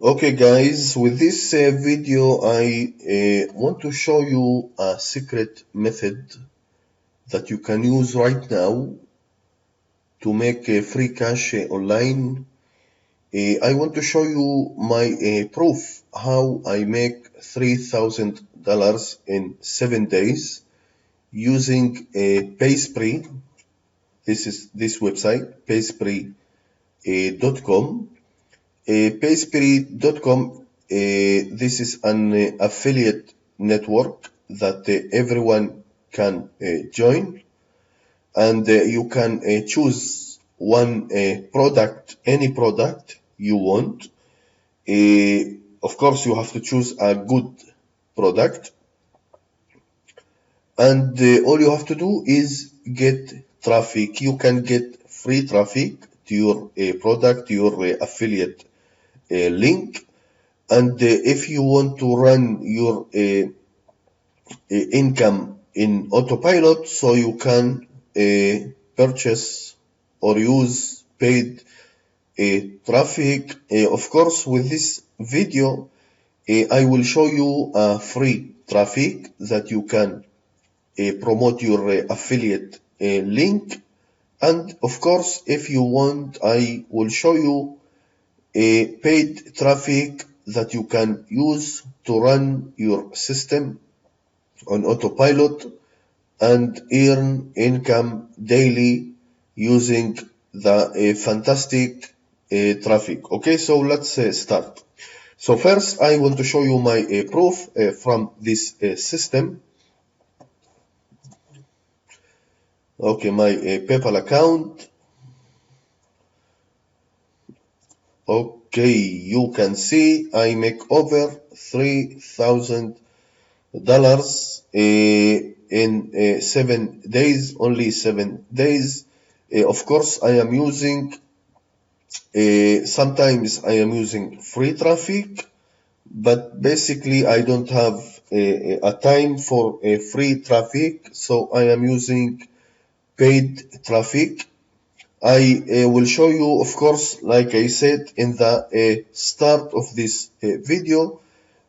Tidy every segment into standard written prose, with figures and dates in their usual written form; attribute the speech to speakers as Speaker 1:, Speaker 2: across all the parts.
Speaker 1: Okay guys, with this video I want to show you a secret method that you can use right now to make free cash online. I want to show you my proof how I make $3,000 in 7 days using PaysPree. This is this website, PaysPree.com. PaysPree.com, this is an affiliate network that everyone can join, and you can choose one product, any product you want. Of course, you have to choose a good product, and all you have to do is get traffic. You can get free traffic to your product, your affiliate link. And if you want to run your income in autopilot, so you can purchase or use paid traffic. Of course, with this video, I will show you free traffic that you can promote your affiliate link. And of course, if you want, I will show you paid traffic that you can use to run your system on autopilot and earn income daily using the fantastic traffic. Okay, so let's start. So first I want to show you my proof from this system. Okay, my PayPal account. Okay, you can see I make over $3,000 in 7 days, only 7 days. Of course, I am using, sometimes I am using free traffic, but basically I don't have a time for free traffic, so I am using paid traffic. I will show you, of course, like I said in the start of this video,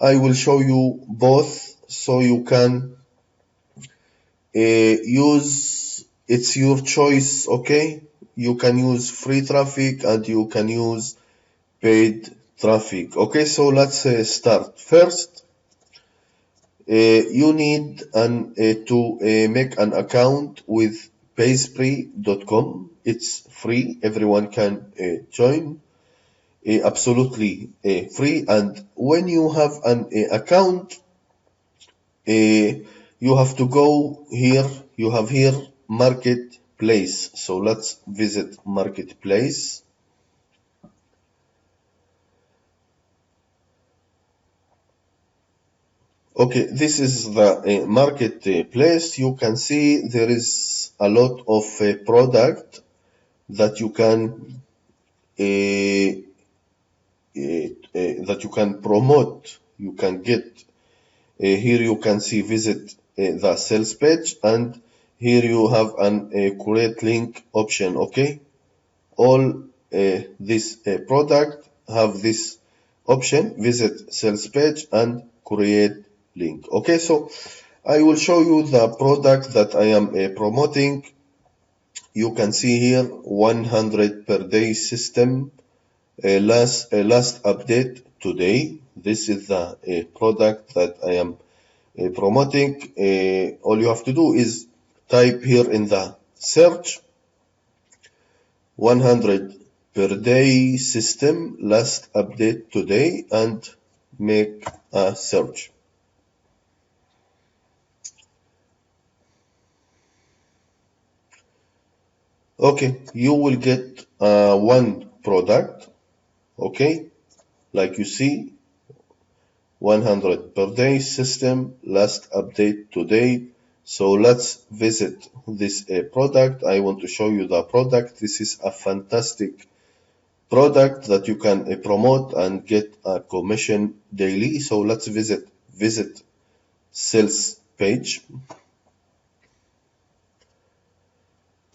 Speaker 1: I will show you both so you can use, it's your choice, okay? You can use free traffic and you can use paid traffic. Okay, so let's start. First, you need to make an account with PaysPree.com. It's free, everyone can join. Absolutely free. And when you have an account, you have to go here. You have here marketplace. So let's visit marketplace. Okay, this is the marketplace. You can see there is a lot of product that you can that you can promote. You can get here. You can see visit the sales page, and here you have an create link option. Okay, all this product have this option, visit sales page and create link. Okay, so I will show you the product that I am promoting. You can see here 100 per day system, last update today. This is the product that I am promoting. All you have to do is type here in the search 100 per day system, last update today, and make a search. Okay, you will get one product. Okay, like you see, 100 per day system, last update today. So let's visit this product. I want to show you the product. This is a fantastic product that you can promote and get a commission daily. So let's visit sales page,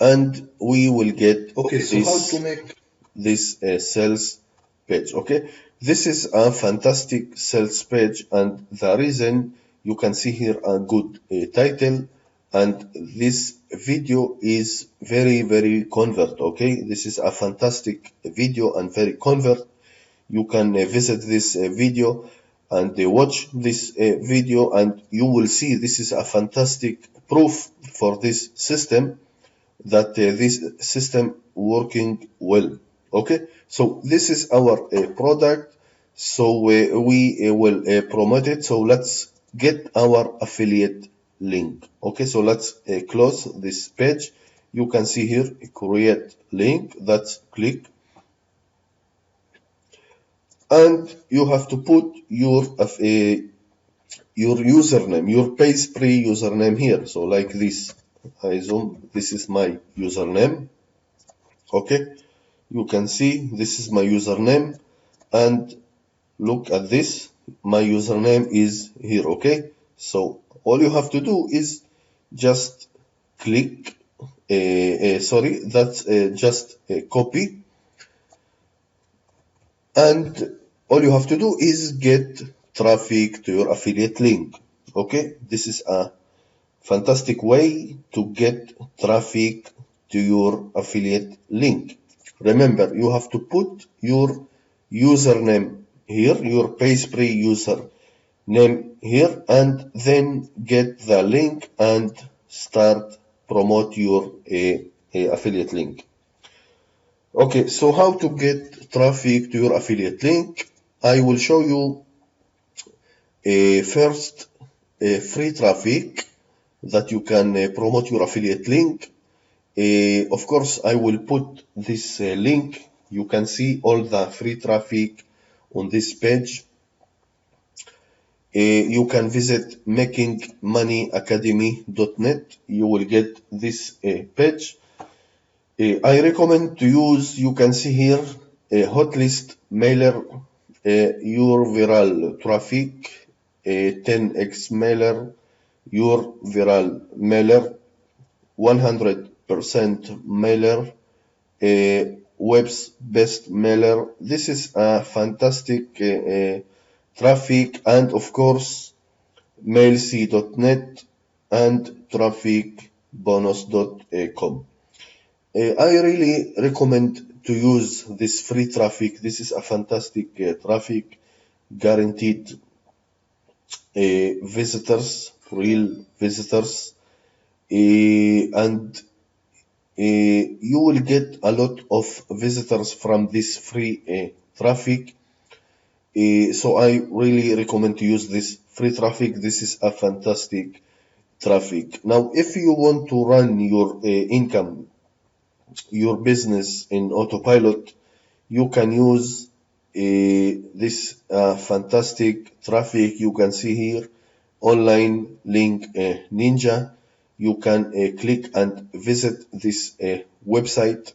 Speaker 1: and we will get
Speaker 2: Okay, so how to make
Speaker 1: this sales page. Okay, This is a fantastic sales page, and the reason you can see here a good title, and this video is very convert. Okay, this is a fantastic video and very convert. You can visit this video and watch this video, and you will see this is a fantastic proof for this system, that this system working well. Okay, so this is our product, so we will promote it. So let's get our affiliate link. Okay, so let's close this page. You can see here create link. That's click, and you have to put your username, your PaysPree username here. So like this, I zoom. This is my username. Okay, you can see this is my username, and look at this. My username is here. Okay, so all you have to do is just click. Sorry, that's just copy, and all you have to do is get traffic to your affiliate link. Okay, this is a fantastic way to get traffic to your affiliate link. Remember, you have to put your username here, your PaysPree user name here, and then get the link and start promote your affiliate link. Okay, so how to get traffic to your affiliate link? I will show you first free traffic that you can promote your affiliate link. Of course, I will put this link. You can see all the free traffic on this page. You can visit makingmoneyacademy.net. You will get this page. I recommend to use, you can see here, a hotlist mailer, your viral traffic, a 10x mailer, your viral mailer, 100% mailer, a web's best mailer. This is a fantastic traffic, and of course mailc.net and trafficbonus.com. I really recommend to use this free traffic. This is a fantastic traffic, guaranteed visitors, real visitors, and you will get a lot of visitors from this free traffic. So I really recommend to use this free traffic. This is a fantastic traffic. Now, if you want to run your income, your business in autopilot, you can use this fantastic traffic. You can see here online link ninja. You can click and visit this website.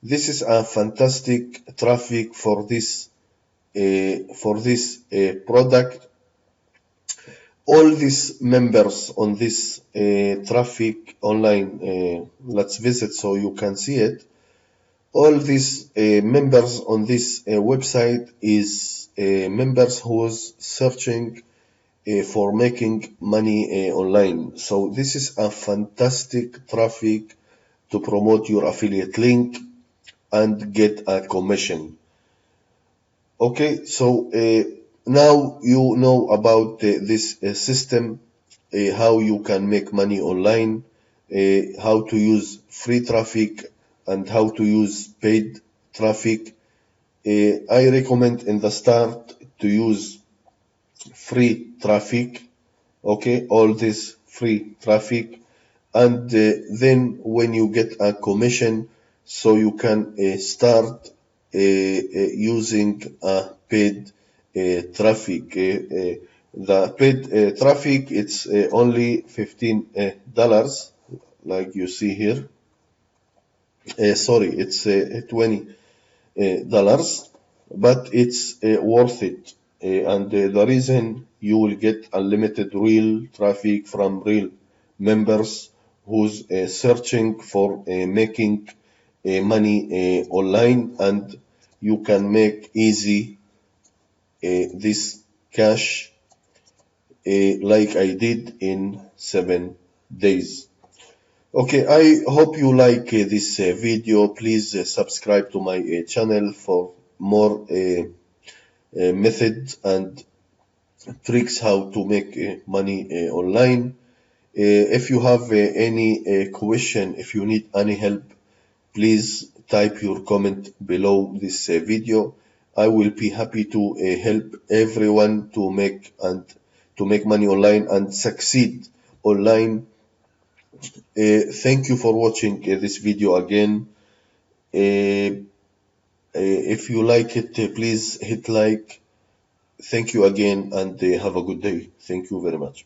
Speaker 1: This is a fantastic traffic for this product. All these members on this traffic online, let's visit so you can see it. All these members on this website is members who's searching for making money online. So this is a fantastic traffic to promote your affiliate link and get a commission. Okay, so now you know about this system, how you can make money online, how to use free traffic, and how to use paid traffic. I recommend in the start to use free traffic, okay, all this free traffic, and then when you get a commission, so you can start using a paid traffic. The paid traffic, it's only $15, like you see here. Sorry, it's $20, but it's worth it. And the reason you will get unlimited real traffic from real members who's searching for making money online, and you can make easy this cash like I did in 7 days. Okay, I hope you like this video. Please subscribe to my channel for more methods and tricks how to make money online. If you have any question, if you need any help, please type your comment below this video. I will be happy to help everyone to make money online and succeed online. Thank you for watching this video again. If you like it, please hit like. Thank you again and have a good day. Thank you very much.